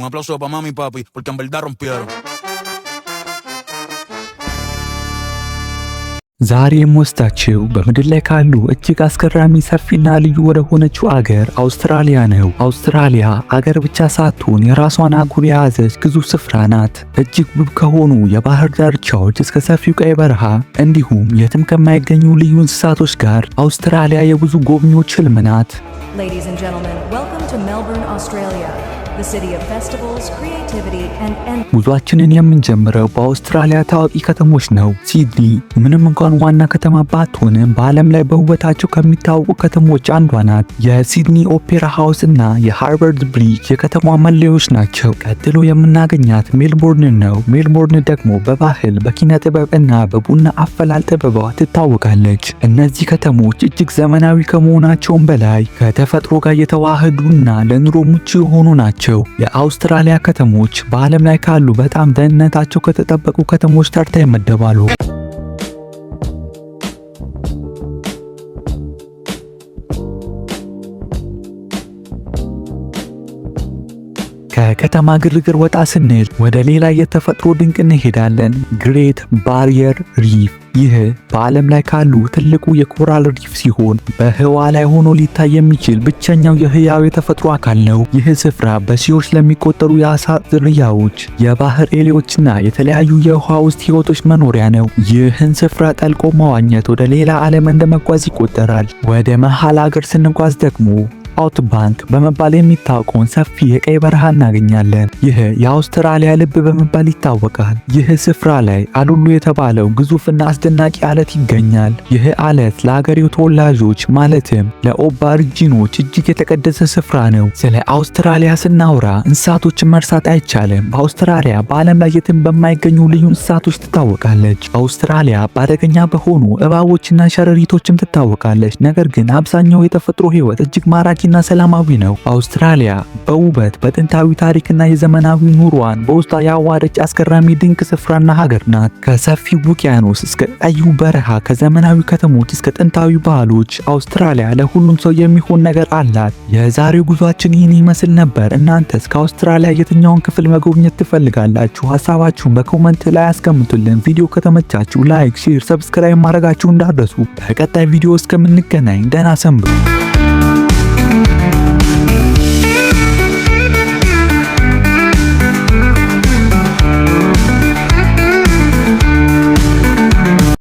Un aplauso para mami y papi, porque en verdad rompieron. ዛሬ የምወስዳችሁ በምድር ላይ ካሉ እጅግ አስገራሚ ሰፊና ልዩ ወደ ሆነችው አገር አውስትራሊያ ነው። አውስትራሊያ አገር ብቻ ሳትሆን የራሷን አህጉር የያዘች ግዙፍ ስፍራ ናት። እጅግ ውብ ከሆኑ የባህር ዳርቻዎች እስከ ሰፊው ቀይ በረሃ እንዲሁም የትም ከማይገኙ ልዩ እንስሳቶች ጋር አውስትራሊያ የብዙ ጎብኚዎች ህልም ናት። Ladies and gentlemen, welcome to Melbourne, Australia. The city of festivals, creativity and ጉዟችንን የምንጀምረው በአውስትራሊያ ታዋቂ ከተሞች ነው። ሲድኒ ምንም እንኳን ዋና ከተማ ባትሆንም በዓለም ላይ በውበታቸው ከሚታወቁ ከተሞች አንዷ ናት። የሲድኒ ኦፔራ ሃውስ እና የሃርበርድ ብሪጅ የከተማዋ መለያዎች ናቸው። ቀጥሎ የምናገኛት ሜልቦርን ነው። ሜልቦርን ደግሞ በባህል በኪነ ጥበብ እና በቡና አፈላል ጥበቧ ትታወቃለች። እነዚህ ከተሞች እጅግ ዘመናዊ ከመሆናቸውም በላይ ከተፈጥሮ ጋር የተዋሃዱና ለኑሮ ምቹ የሆኑ ናቸው። የአውስትራሊያ ከተሞች በዓለም ላይ ካሉ በጣም ደህንነታቸው ከተጠበቁ ከተሞች ተርታ ይመደባሉ። ከከተማ ግርግር ወጣ ስንል ወደ ሌላ የተፈጥሮ ድንቅ እንሄዳለን። ግሬት ባሪየር ሪፍ። ይህ በዓለም ላይ ካሉ ትልቁ የኮራል ሪፍ ሲሆን በህዋ ላይ ሆኖ ሊታይ የሚችል ብቸኛው የህያው የተፈጥሮ አካል ነው። ይህ ስፍራ በሺዎች ለሚቆጠሩ የአሳ ዝርያዎች፣ የባህር ኤሊዎችና የተለያዩ የውሃ ውስጥ ህይወቶች መኖሪያ ነው። ይህን ስፍራ ጠልቆ መዋኘት ወደ ሌላ ዓለም እንደመጓዝ ይቆጠራል። ወደ መሃል አገር ስንጓዝ ደግሞ አውትባንክ በመባል የሚታወቀውን ሰፊ የቀይ በረሃ እናገኛለን። ይህ የአውስትራሊያ ልብ በመባል ይታወቃል። ይህ ስፍራ ላይ አሉሉ የተባለው ግዙፍና አስደናቂ አለት ይገኛል። ይህ አለት ለሀገሬው ተወላጆች ማለትም ለኦባርጂኖች እጅግ የተቀደሰ ስፍራ ነው። ስለ አውስትራሊያ ስናወራ እንስሳቶችን መርሳት አይቻልም። በአውስትራሊያ በዓለም ላይ የትም በማይገኙ ልዩ እንስሳቶች ትታወቃለች። አውስትራሊያ በአደገኛ በሆኑ እባቦችና ሸረሪቶችም ትታወቃለች። ነገር ግን አብዛኛው የተፈጥሮ ህይወት እጅግ ማራኪ እና ሰላማዊ ነው። አውስትራሊያ በውበት በጥንታዊ ታሪክና የዘመናዊ ኑሮዋን በውስጧ ያዋሃደች አስገራሚ ድንቅ ስፍራና ሀገር ናት። ከሰፊው ውቅያኖስ እስከ ቀዩ በረሃ፣ ከዘመናዊ ከተሞች እስከ ጥንታዊ ባህሎች አውስትራሊያ ለሁሉም ሰው የሚሆን ነገር አላት። የዛሬው ጉዟችን ይህን ይመስል ነበር። እናንተስ ከአውስትራሊያ የትኛውን ክፍል መጎብኘት ትፈልጋላችሁ? ሀሳባችሁን በኮመንት ላይ አስቀምጡልን። ቪዲዮ ከተመቻችሁ ላይክ፣ ሼር፣ ሰብስክራይብ ማድረጋችሁ እንዳትረሱ። በቀጣይ ቪዲዮ እስከምንገናኝ ደህና ሰንብቱ።